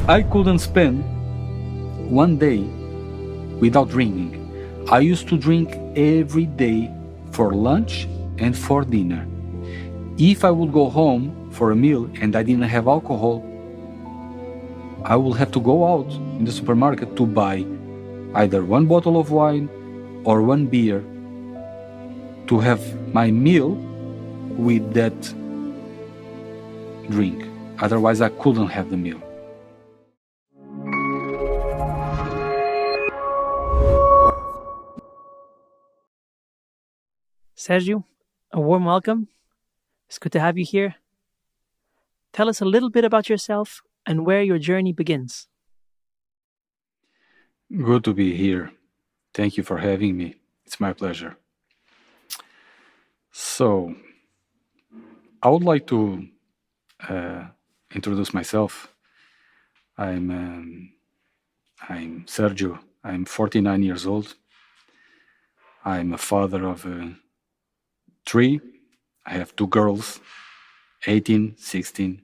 I couldn't spend one day without drinking. I used to drink every day for lunch and for dinner. If I would go home for a meal and I didn't have alcohol, I would have to go out in the supermarket to buy either one bottle of wine or one beer to have my meal with that drink. Otherwise, I couldn't have the meal. Sergio, a warm welcome. It's good to have you here. Tell us a little bit about yourself and where your journey begins. Good to be here. Thank you for having me. It's my pleasure. So, I would like to introduce myself. I'm Sergio. I'm 49 years old. I'm a father of 3. I have 2 girls, 18, 16,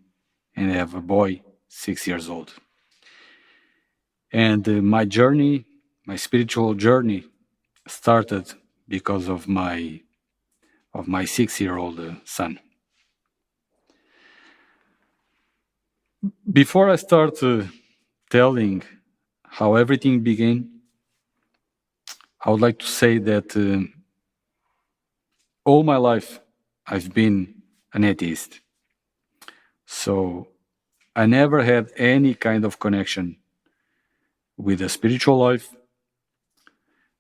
and I have a boy, 6 years old. And my journey, my spiritual journey, started because of my 6-year-old son. Before I start telling how everything began, I would like to say that all my life I've been an atheist. So I never had any kind of connection with the spiritual life.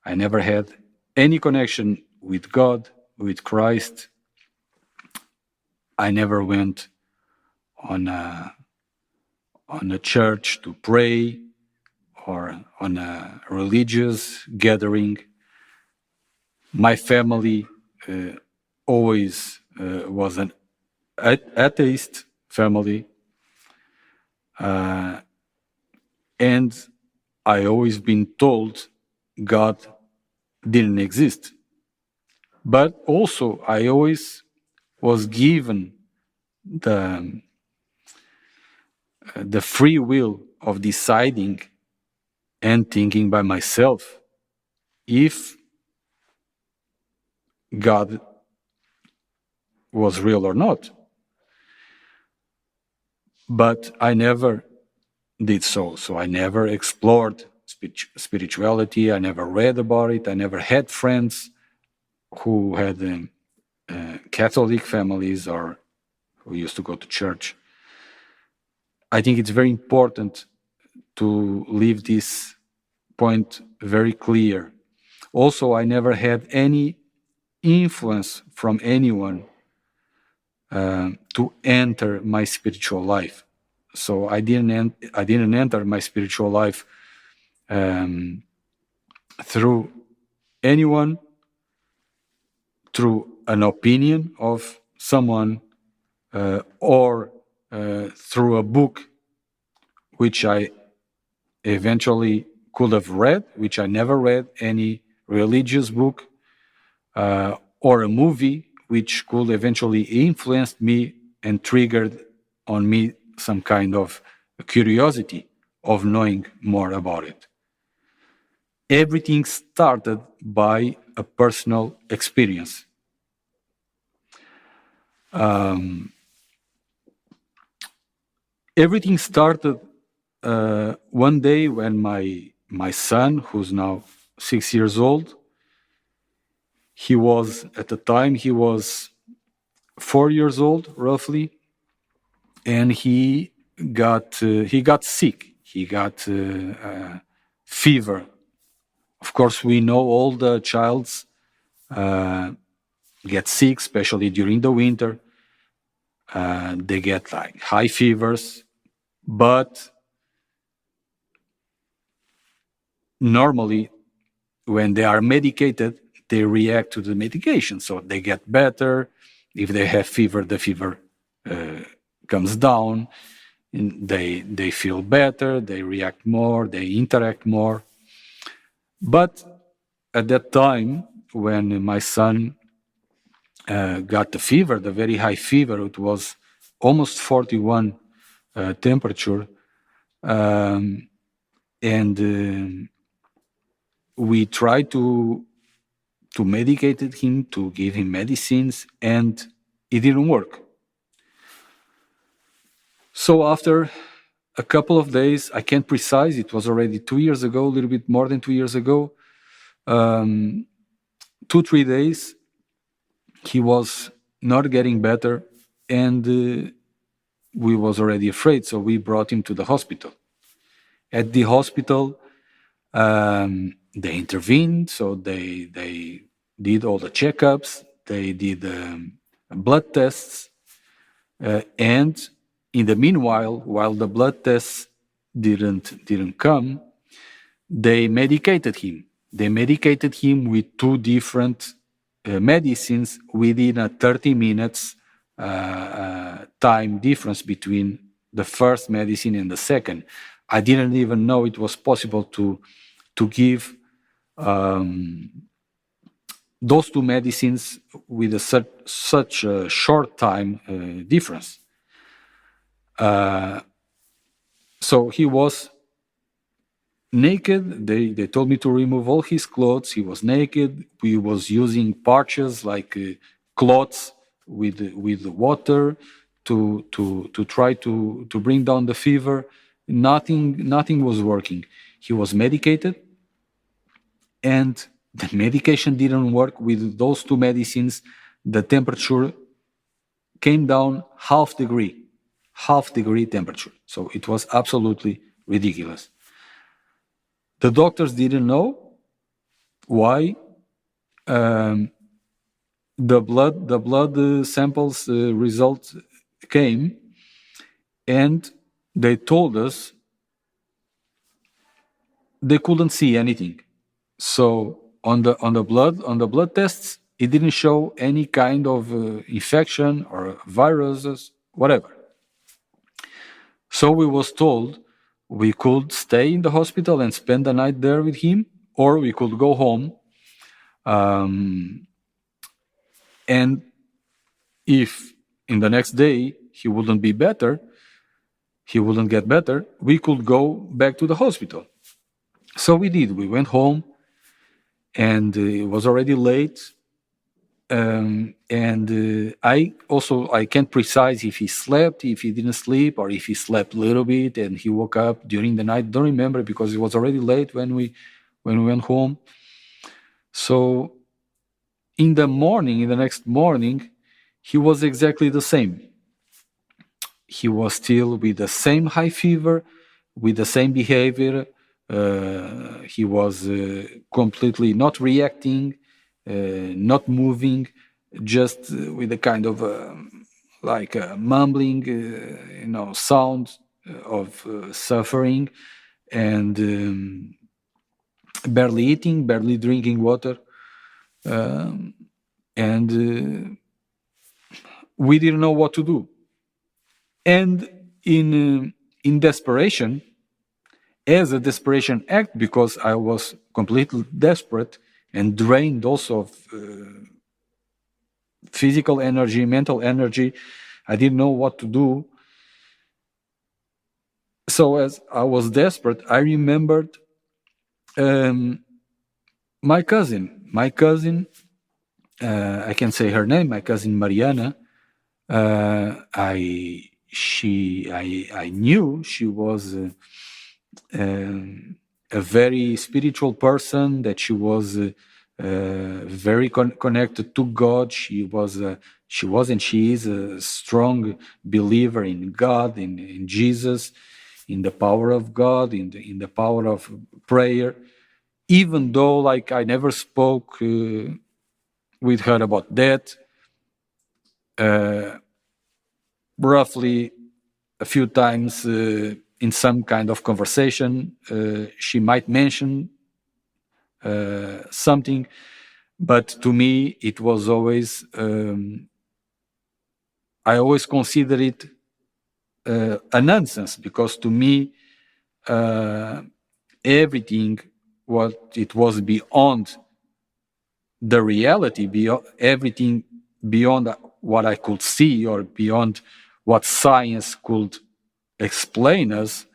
I never had any connection with God, with Christ. I never went on a church to pray or on a religious gathering. My family always was an atheist family, and I always been told God didn't exist. But also I always was given the free will of deciding and thinking by myself if God was real or not. But I never did so. So I never explored spirituality. I never read about it. I never had friends who had Catholic families or who used to go to church. I think it's very important to leave this point very clear. Also, I never had any influence from anyone to enter my spiritual life. So I didn't enter my spiritual life through anyone, through an opinion of someone, or through a book which I eventually could have read, which I never read, any religious book, or a movie which could eventually influence me and triggered on me some kind of curiosity of knowing more about it. Everything started by a personal experience. Everything started one day when my son, who's now 6 years old, at the time he was 4 years old, roughly, and he got sick. He got fever. Of course, we know all the childs get sick, especially during the winter. They get like high fevers, but normally when they are medicated, they react to the medication, so they get better. If they have fever, the fever comes down, and they feel better, they react more, they interact more. But at that time, when my son got the fever, the very high fever, it was almost 41 temperature, and we tried to medicate him, to give him medicines, and it didn't work. So after a couple of days, I can't precise, it was already 2 years ago, a little bit more than 2 years ago, 2-3 days, he was not getting better, and we was already afraid, so we brought him to the hospital. At the hospital, they intervened, so they did all the checkups, they did blood tests, and in the meanwhile, while the blood tests didn't come, they medicated him. They medicated him with 2 different medicines within a 30 minutes time difference between the first medicine and the second. I didn't even know it was possible to give those 2 medicines with such a short time difference. So he was naked. They told me to remove all his clothes. He was naked. We was using parches like cloths with water to try to bring down the fever. Nothing was working. He was medicated, and the medication didn't work. With those 2 medicines, the temperature came down half degree temperature. So it was absolutely ridiculous. The doctors didn't know why. The blood samples results came, and they told us they couldn't see anything. So on the blood tests, it didn't show any kind of infection or viruses, whatever. So we was told we could stay in the hospital and spend the night there with him, or we could go home. And if in the next day he wouldn't be better, he wouldn't get better, we could go back to the hospital. So we did. We went home, and it was already late. I can't precise if he slept, if he didn't sleep, or if he slept a little bit and he woke up during the night. Don't remember, because it was already late when we went home. So in the next morning, he was exactly the same. He was still with the same high fever, with the same behavior. He was completely not reacting, not moving, just with a kind of like a mumbling, sound of suffering, and barely eating, barely drinking water, and we didn't know what to do. And in desperation, as a desperation act, because I was completely desperate and drained also of physical energy, mental energy, I didn't know what to do. So as I was desperate, I remembered my cousin. I can say her name, my cousin Mariana. I knew she was a very spiritual person, that she was very connected to God. She was and she is a strong believer in God, in Jesus, in the power of God, in the power of prayer. Even though, like, I never spoke with her about that. Roughly a few times in some kind of conversation, she might mention something, but to me it was always, I always consider it a nonsense, because to me everything what it was beyond the reality, everything beyond what I could see, or beyond what science could explain us,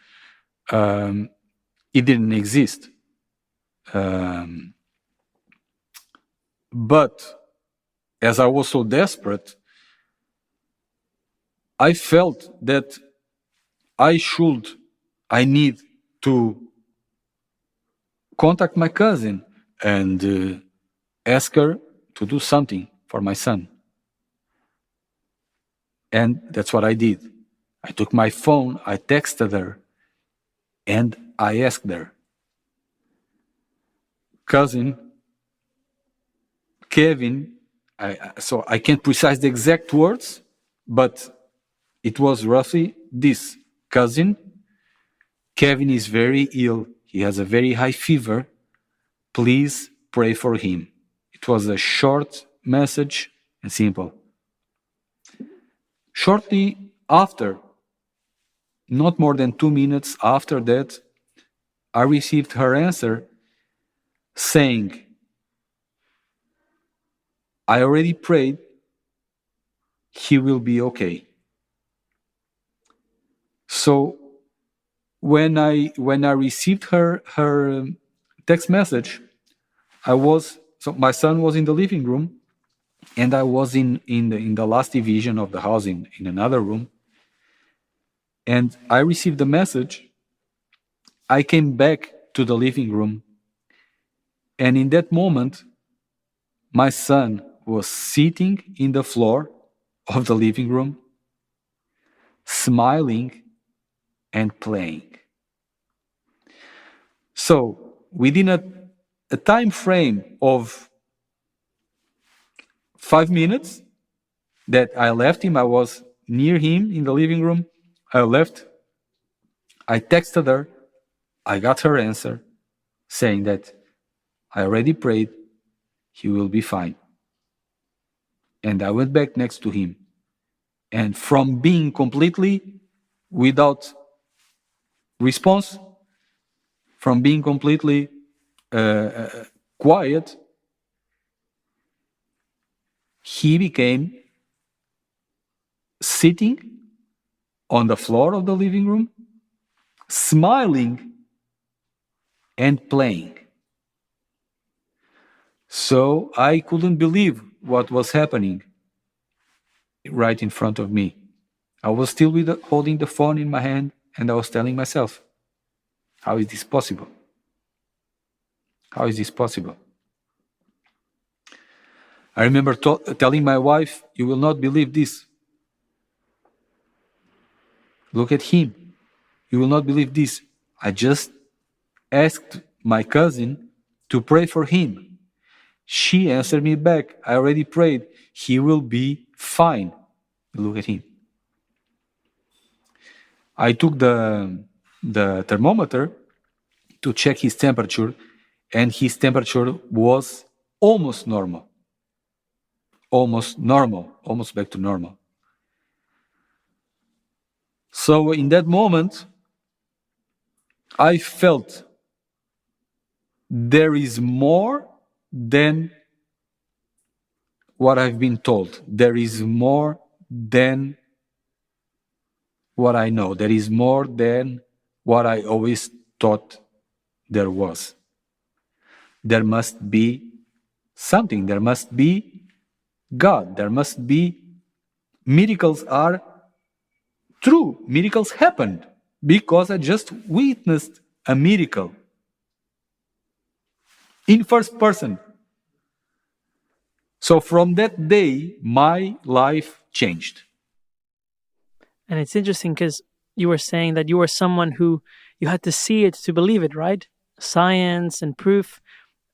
it didn't exist. But as I was so desperate, I felt that I need to contact my cousin and ask her to do something for my son. And that's what I did. I took my phone, I texted her, and I asked her, cousin, Kevin, so I can't precise the exact words, but it was roughly this. Cousin, Kevin is very ill. He has a very high fever. Please pray for him. It was a short message and simple. Shortly after, not more than 2 minutes after that, I received her answer saying, I already prayed, he will be okay. So when I received her text message, my son was in the living room, and I was in the last division of the house in another room. And I received the message. I came back to the living room, and in that moment, my son was sitting in the floor of the living room, smiling and playing. So within a time frame of 5 minutes that I left him, I was near him in the living room, I left, I texted her, I got her answer saying that I already prayed, he will be fine. And I went back next to him. And from being completely without response, from being completely quiet, he became sitting on the floor of the living room, smiling and playing. So I couldn't believe what was happening right in front of me. I was still holding the phone in my hand, and I was telling myself, how is this possible? How is this possible? I remember telling my wife, you will not believe this. Look at him. You will not believe this. I just asked my cousin to pray for him. She answered me back, I already prayed. He will be fine. Look at him. I took the thermometer to check his temperature, and his temperature was almost normal. Almost back to normal. So in that moment, I felt there is more than what I've been told. There is more than what I know. There is more than what I always thought there was. There must be something. There must be God. There must be miracles are true. Miracles happened because I just witnessed a miracle in first person. So from that day, my life changed. And it's interesting because you were saying that you were someone who you had to see it to believe it, right? Science and proof.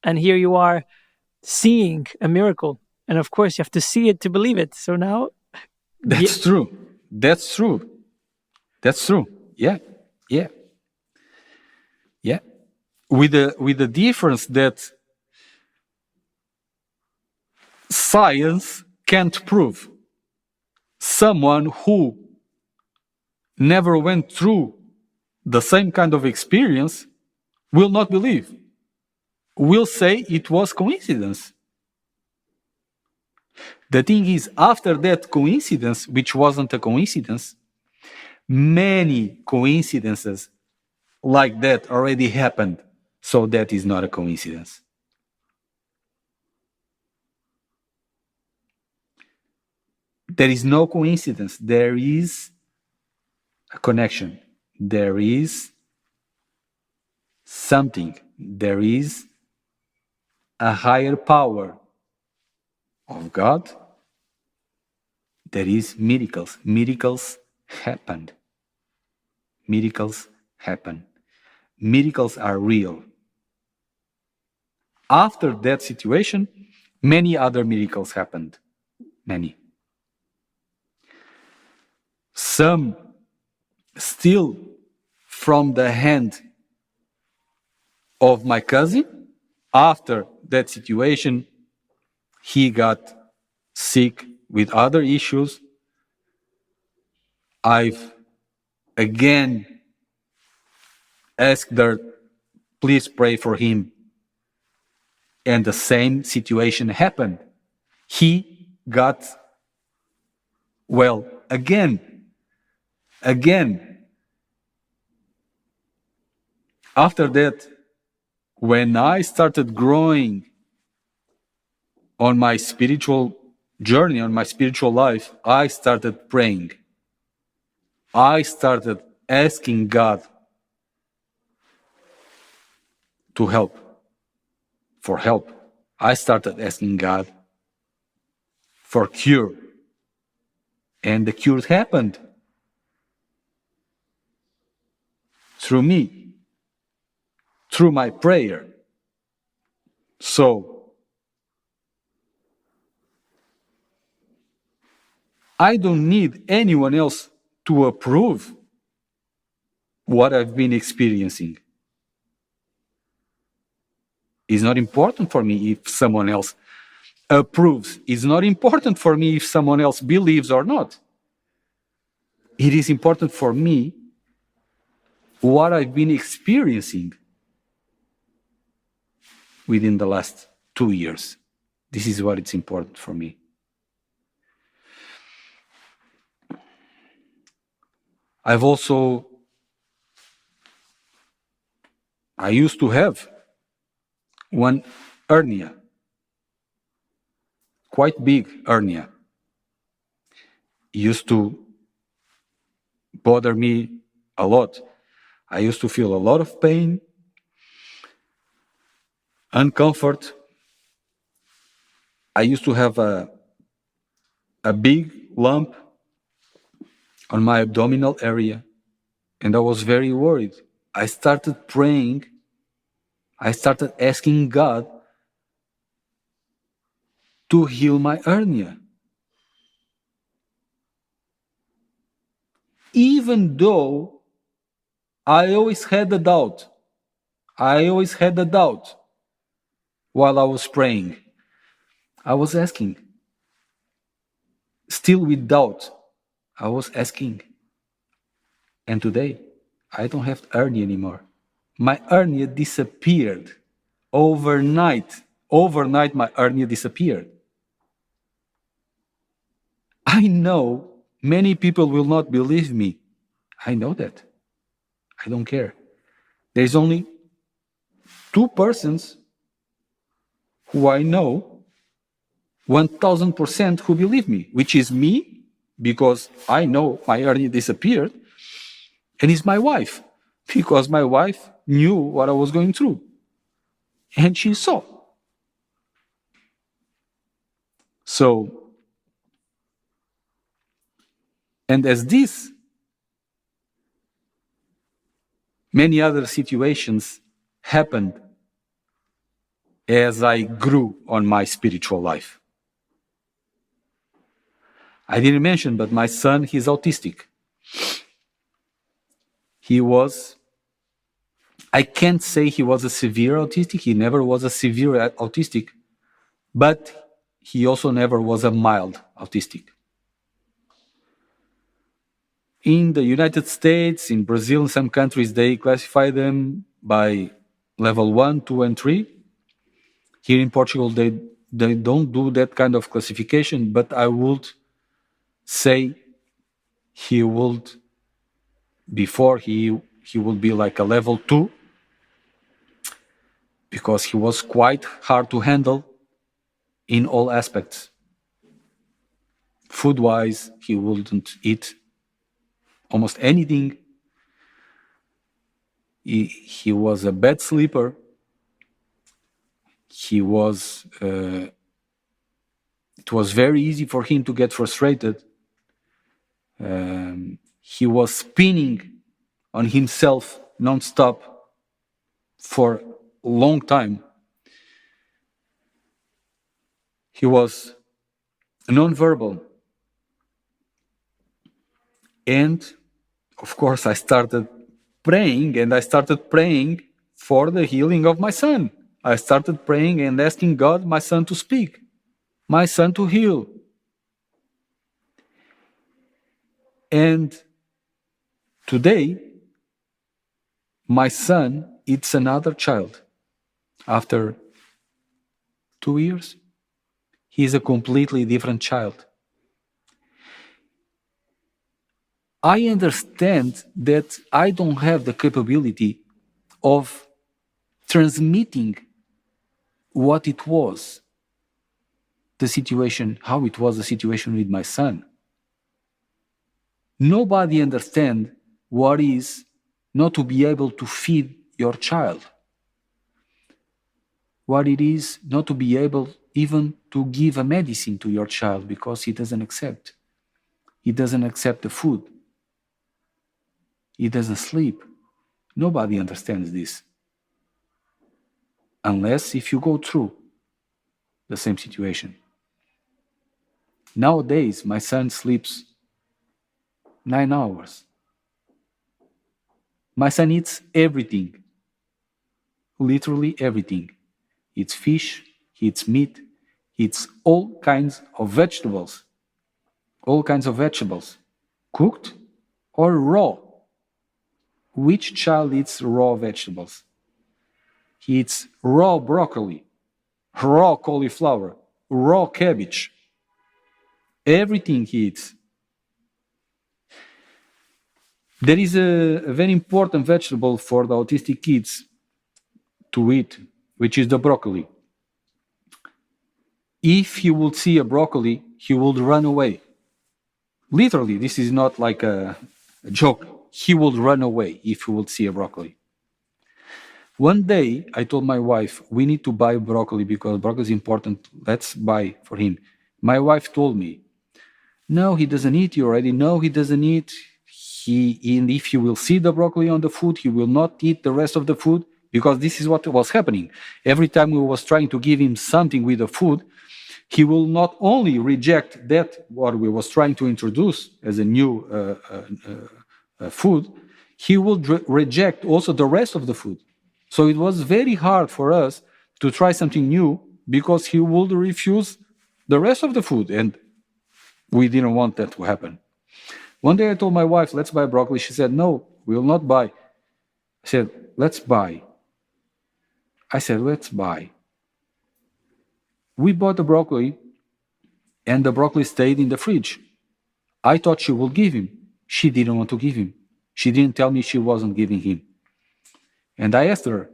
And here you are seeing a miracle. And of course, you have to see it to believe it. So now... That's true. That's true. That's true. Yeah. Yeah. Yeah. With the difference that science can't prove. Someone who never went through the same kind of experience will not believe. Will say it was coincidence. The thing is, after that coincidence, which wasn't a coincidence, many coincidences like that already happened. So that is not a coincidence. There is no coincidence. There is a connection. There is something. There is a higher power of God. There is miracles. Miracles happened. Miracles happen. Miracles are real. After that situation, many other miracles happened. Many. Some still from the hand of my cousin. After that situation, he got sick with other issues. I've again asked her, please pray for him. And the same situation happened. He got well again. After that, when I started growing on my spiritual journey, on my spiritual life, I started praying. I started asking God to help, for help. I started asking God for cure. And the cure happened through me, through my prayer. So, I don't need anyone else to approve what I've been experiencing. It's not important for me if someone else approves. It's not important for me if someone else believes or not. It is important for me what I've been experiencing within the last 2 years. This is what it's important for me. I used to have one hernia, quite big hernia. It used to bother me a lot. I used to feel a lot of pain, uncomfort. I used to have a big lump on my abdominal area, and I was very worried. I started praying. I started asking God to heal my hernia. Even though I always had a doubt. While I was praying. I was asking. Still with doubt, I was asking. And today, I don't have hernia anymore. My hernia disappeared overnight. Overnight, my hernia disappeared. I know many people will not believe me. I know that. I don't care. There's only 2 persons who I know 1000% who believe me, which is me, because I know my hernia disappeared, and it's my wife, because my wife knew what I was going through, and she saw. So, and as this, many other situations happened as I grew on my spiritual life. I didn't mention, but my son, he's autistic. I can't say he was a severe autistic. He never was a severe autistic, but he also never was a mild autistic. In the United States, in Brazil, in some countries, they classify them by level 1, 2, and 3. Here in Portugal, they don't do that kind of classification, but I would say he would, before he he would be like a level 2, because he was quite hard to handle in all aspects. Food-wise, he wouldn't eat almost anything. He was a bad sleeper. It was very easy for him to get frustrated. He was spinning on himself non-stop for a long time. He was non-verbal. And of course, I started praying, and I started praying for the healing of my son. I started praying and asking God, my son to speak, my son to heal. And today, my son eats another child. After 2 years, he is a completely different child. I understand that I don't have the capability of transmitting what it was, the situation, how it was the situation with my son. Nobody understands what is not to be able to feed your child, what it is not to be able even to give a medicine to your child because he doesn't accept. He doesn't accept the food. He doesn't sleep. Nobody understands this. Unless if you go through the same situation. Nowadays, my son sleeps 9 hours. My son eats everything. Literally everything. He eats fish, he eats meat, he eats all kinds of vegetables. All kinds of vegetables. Cooked or raw. Which child eats raw vegetables? He eats raw broccoli, raw cauliflower, raw cabbage. Everything he eats. There is a very important vegetable for the autistic kids to eat, which is the broccoli. If he would see a broccoli, he would run away. Literally, this is not like a joke. He would run away if he would see a broccoli. One day, I told my wife, we need to buy broccoli because broccoli is important. Let's buy for him. My wife told me, no, he doesn't eat. You already know he doesn't eat. And if he will see the broccoli on the food, he will not eat the rest of the food, because this is what was happening. Every time we was trying to give him something with the food, he will not only reject that what we was trying to introduce as a new food, he will reject also the rest of the food. So it was very hard for us to try something new because he would refuse the rest of the food, and we didn't want that to happen. One day I told my wife, let's buy broccoli. She said, no, we will not buy. I said, let's buy. I said, let's buy. We bought the broccoli, and the broccoli stayed in the fridge. I thought she would give him. She didn't want to give him. She didn't tell me she wasn't giving him. And I asked her,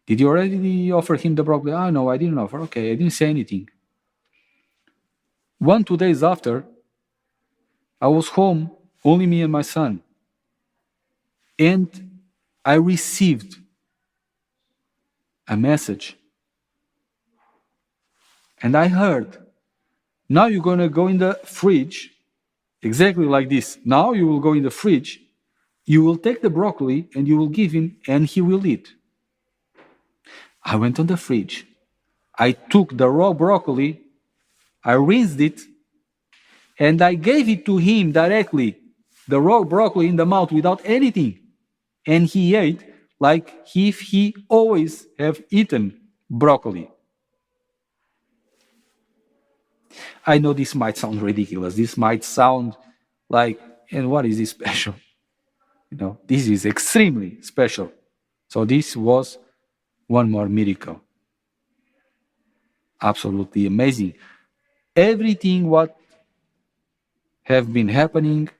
did you already offer him the broccoli? Oh, no, I didn't offer. Okay, I didn't say anything. 2 days after, I was home, only me and my son. And I received a message. And I heard, now you're going to go in the fridge, exactly like this. Now you will go in the fridge, you will take the broccoli and you will give him and he will eat. I went on the fridge. I took the raw broccoli, I rinsed it, and I gave it to him directly, the raw broccoli in the mouth without anything. And he ate like if he always have eaten broccoli. I know this might sound ridiculous. This might sound like, and what is this special? You know, this is extremely special. So this was one more miracle. Absolutely amazing. Everything what have been happening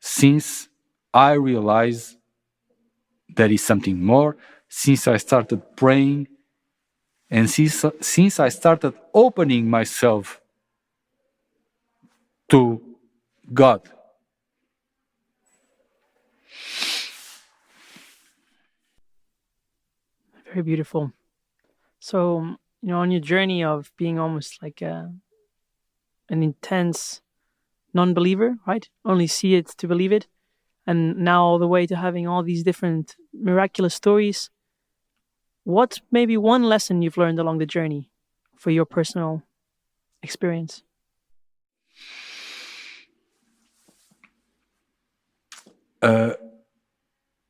since I realized there is something more. Since I started praying, and since I started opening myself to God. Very beautiful. So, on your journey of being almost like an intense non-believer, right? Only see it to believe it, and now all the way to having all these different miraculous stories. What's maybe one lesson you've learned along the journey for your personal experience?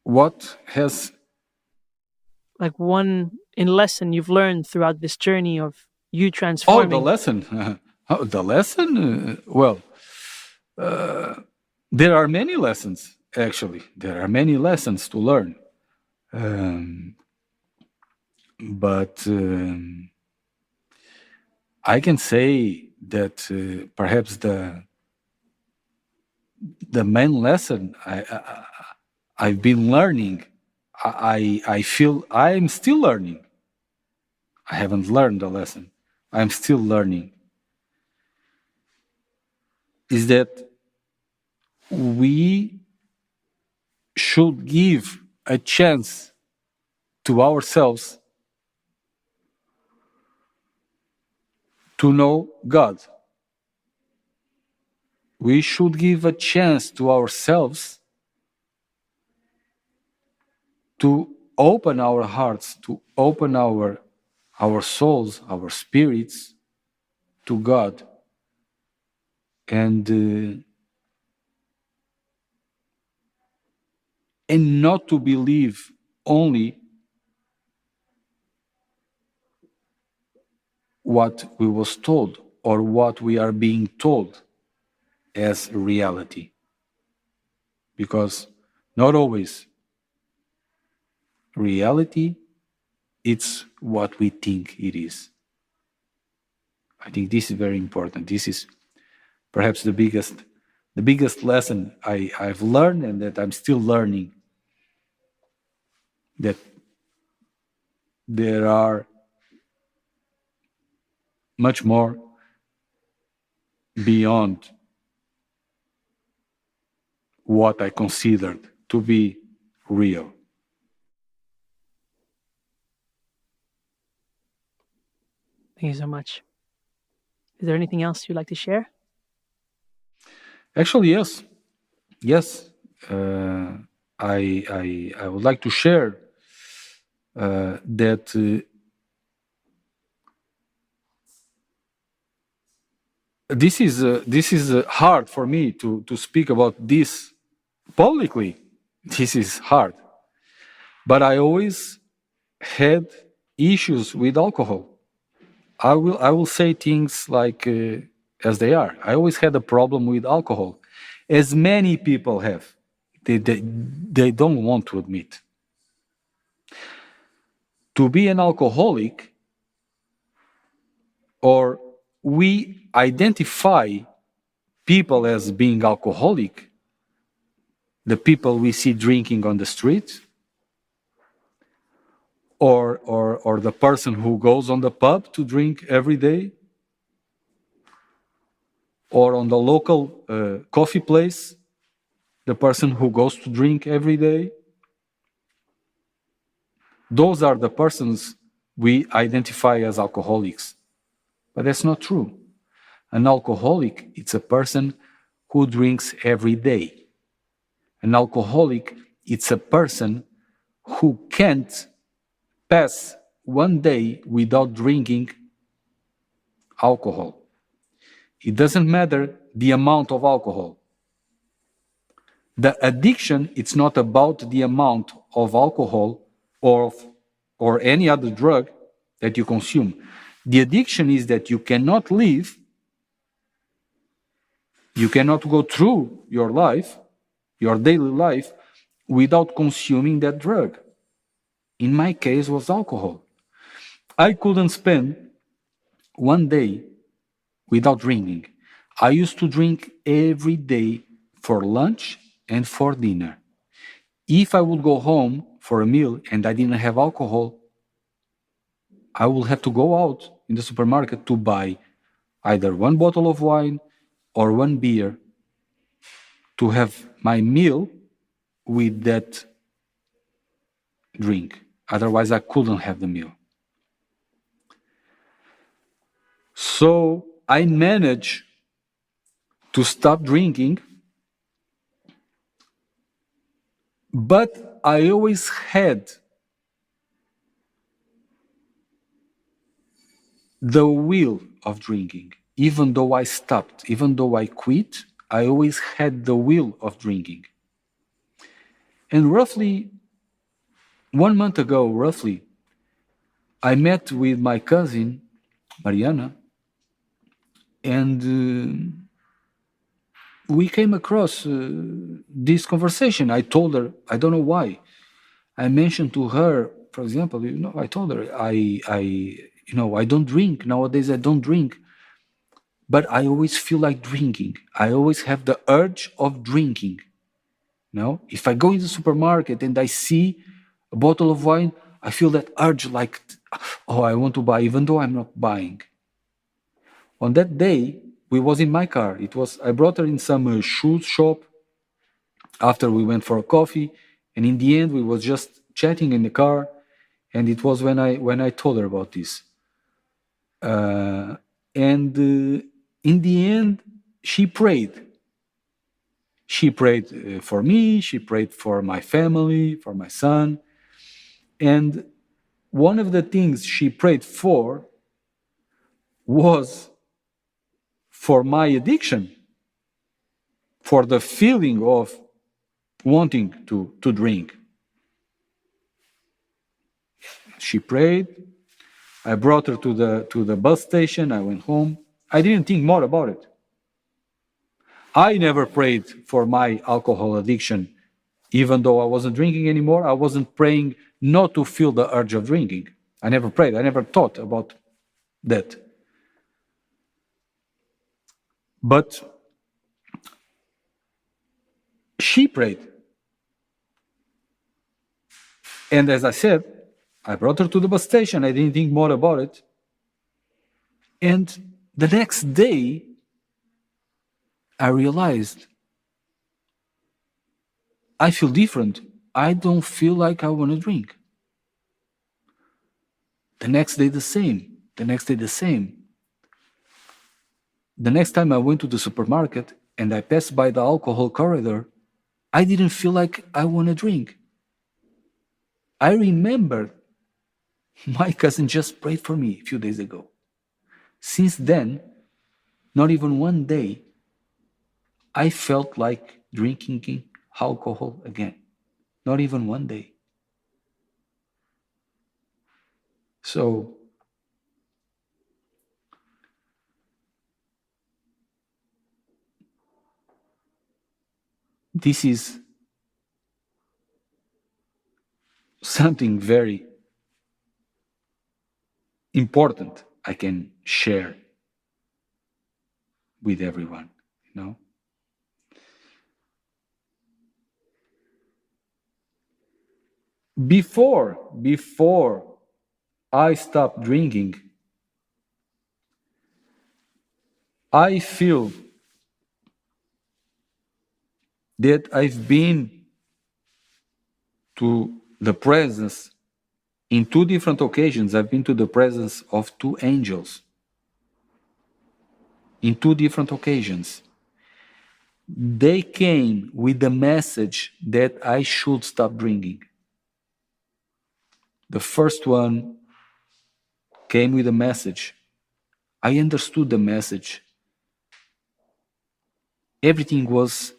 What has Like one in lesson you've learned throughout this journey of you transforming. the lesson? The lesson? Well, there are many lessons. Actually, there are many lessons to learn. But I can say that perhaps the main lesson I've been learning, I feel I'm still learning. I haven't learned the lesson. I'm still learning. Is that we should give a chance to ourselves to know God. We should give a chance to ourselves to open our hearts, to open our souls, our spirits to God. And not to believe only what we was told or what we are being told as reality. Because not always reality, it's what we think it is. I think this is very important. This is perhaps the biggest lesson I've learned and that I'm still learning. That there are much more beyond what I considered to be real. Thank you so much. Is there anything else you'd like to share? Actually, yes. Yes. I would like to share that this is hard for me to speak about this publicly. This is hard, but I always had issues with alcohol. I will say things like as they are. I always had a problem with alcohol, as many people have. They don't want to admit. To be an alcoholic, or we identify people as being alcoholic, the people we see drinking on the street, or the person who goes on the pub to drink every day, or on the local coffee place, the person who goes to drink every day. Those are the persons we identify as alcoholics. But that's not true. An alcoholic, it's a person who drinks every day. An alcoholic, it's a person who can't pass one day without drinking alcohol. It doesn't matter the amount of alcohol. The addiction, it's not about the amount of alcohol or any other drug that you consume. The addiction is that you cannot live, you cannot go through your life, your daily life, without consuming that drug. In my case, was alcohol. I couldn't spend one day without drinking. I used to drink every day for lunch and for dinner. If I would go home for a meal and I didn't have alcohol, I will have to go out in the supermarket to buy either one bottle of wine or one beer to have my meal with that drink. Otherwise, I couldn't have the meal. So I managed to stop drinking, but I always had the will of drinking. Even though I stopped, even though I quit, I always had the will of drinking. And roughly 1 month ago, I met with my cousin, Mariana, and we came across this conversation. I told her, I don't know why. I mentioned to her, for example, I told her, I don't drink. Nowadays, I don't drink. But I always feel like drinking. I always have the urge of drinking. If I go in the supermarket and I see a bottle of wine, I feel that urge like, oh, I want to buy, even though I'm not buying. On that day, we was in my car. I brought her in some shoes shop after we went for a coffee. And in the end, we was just chatting in the car. And it was when I told her about this. In the end, she prayed. She prayed for me. She prayed for my family, for my son. And one of the things she prayed for was for my addiction, for the feeling of wanting to drink. She prayed. I brought her to the bus station. I went home. I didn't think more about it. I never prayed for my alcohol addiction. Even though I wasn't drinking anymore, I wasn't praying not to feel the urge of drinking. I never prayed. I never thought about that. But she prayed. And as I said, I brought her to the bus station. I didn't think more about it. And the next day, I realized I feel different. I don't feel like I want to drink. The next day, the same. The next day, the same. The next time I went to the supermarket and I passed by the alcohol corridor, I didn't feel like I want to drink. I remember my cousin just prayed for me a few days ago. Since then, not even one day, I felt like drinking alcohol again. Not even one day. So, this is something very important I can share with everyone, Before I stopped drinking, I feel that I've been to the presence, in 2 different occasions, I've been to the presence of 2 angels. In 2 different occasions. They came with the message that I should stop drinking. The first one came with a message. I understood the message. Everything was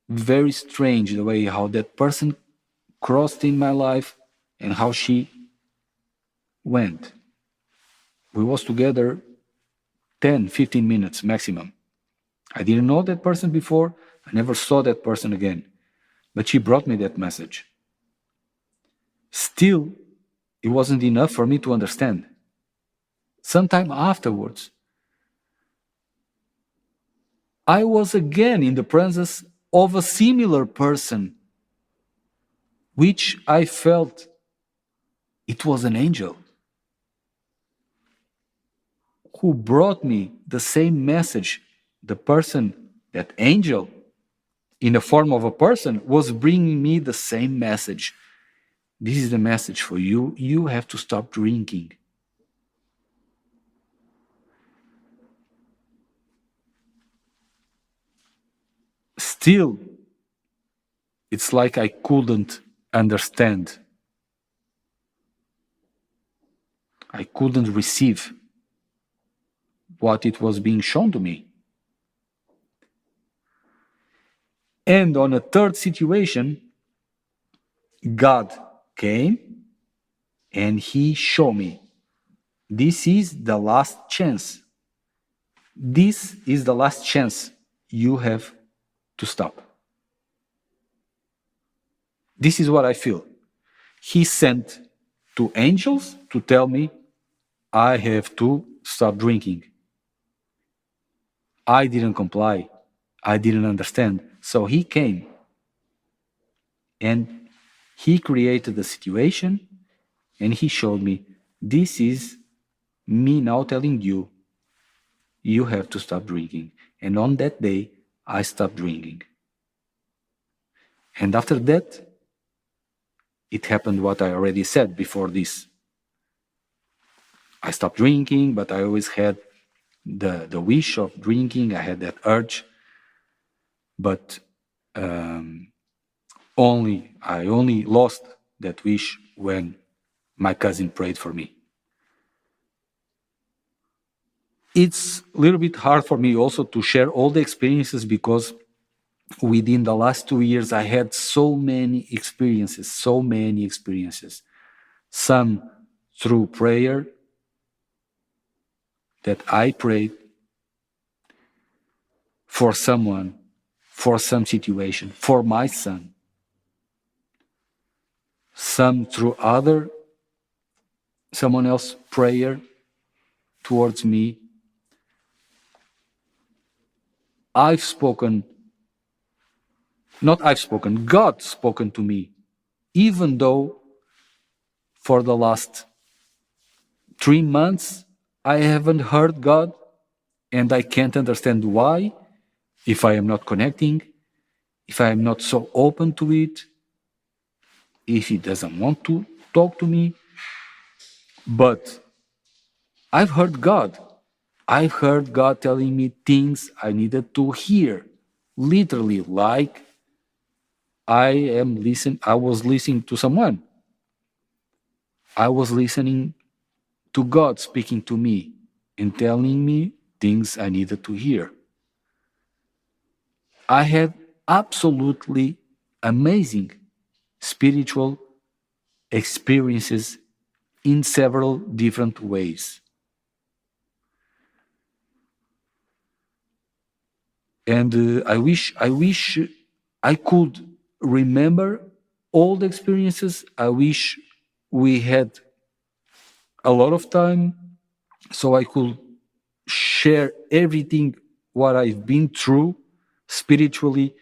very strange, the way how that person crossed in my life and how she went. We was together 10, 15 minutes maximum. I didn't know that person before. I never saw that person again. But she brought me that message. Still, it wasn't enough for me to understand. Sometime afterwards, I was again in the presence of a similar person which I felt it was an angel who brought me the same message. The person, that angel, in the form of a person, was bringing me the same message. This is the message for you. You have to stop drinking. Still, it's like I couldn't understand. I couldn't receive what it was being shown to me. And on a third situation, God came and He showed me, this is the last chance. This is the last chance. You have to stop. This is what I feel. He sent two angels to tell me I have to stop drinking. I didn't comply. I didn't understand. So He came and He created the situation and He showed me, this is me now telling you, you have to stop drinking. And on that day, I stopped drinking. And after that, it happened what I already said before this. I stopped drinking, but I always had the wish of drinking. I had that urge. But I only lost that wish when my cousin prayed for me. It's a little bit hard for me also to share all the experiences because within the last 2 years, I had so many experiences. Some through prayer that I prayed for someone, for some situation, for my son. Some through someone else's prayer towards me. God spoken to me, even though for the last 3 months, I haven't heard God, and I can't understand why, if I am not connecting, if I am not so open to it, if He doesn't want to talk to me. But I've heard God. I've heard God telling me things I needed to hear, literally, like I was listening to someone. I was listening to God speaking to me and telling me things I needed to hear. I had absolutely amazing spiritual experiences in several different ways. And I wish I could remember all the experiences. I wish we had a lot of time so I could share everything what I've been through spiritually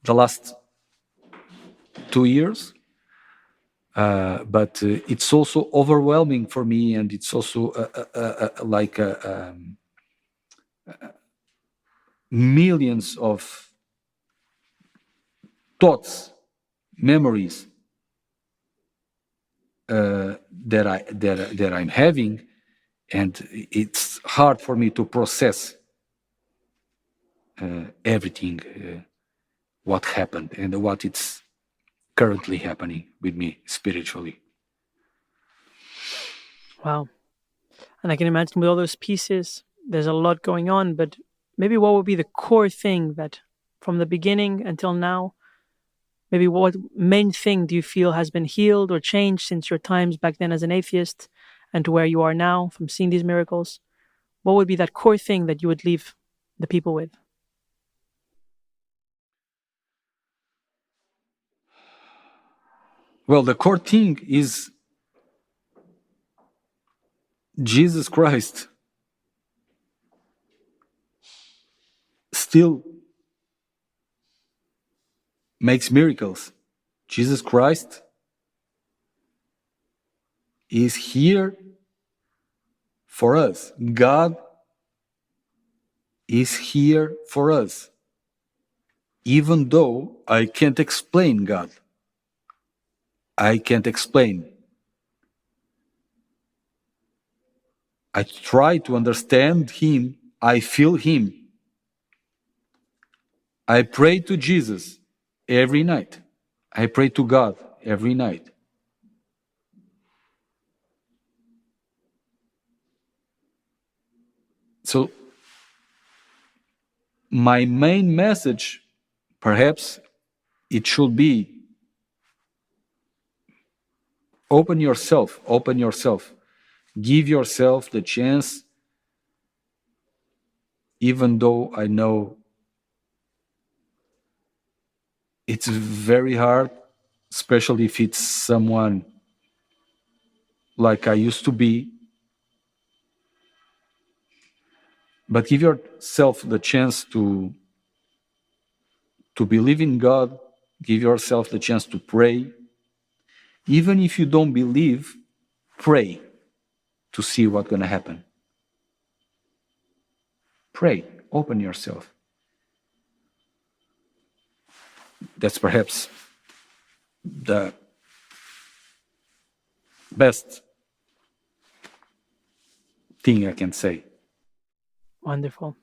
the last 2 years. But it's also overwhelming for me, and it's also like millions of thoughts, memories that I'm having, and it's hard for me to process everything what happened and what it's currently happening with me spiritually. Wow. And I can imagine with all those pieces, there's a lot going on, but maybe what would be the core thing that from the beginning until now, maybe what main thing do you feel has been healed or changed since your times back then as an atheist and to where you are now from seeing these miracles? What would be that core thing that you would leave the people with? Well, the core thing is Jesus Christ still makes miracles. Jesus Christ is here for us. God is here for us. Even though I can't explain God. I can't explain. I try to understand Him. I feel Him. I pray to Jesus every night. I pray to God every night. So, my main message, perhaps, it should be open yourself, open yourself. Give yourself the chance, even though I know it's very hard, especially if it's someone like I used to be. But give yourself the chance to believe in God. Give yourself the chance to pray. Even if you don't believe, pray to see what's going to happen. Pray. Open yourself. That's perhaps the best thing I can say. Wonderful.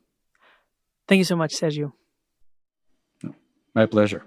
Thank you so much, Sergio. My pleasure.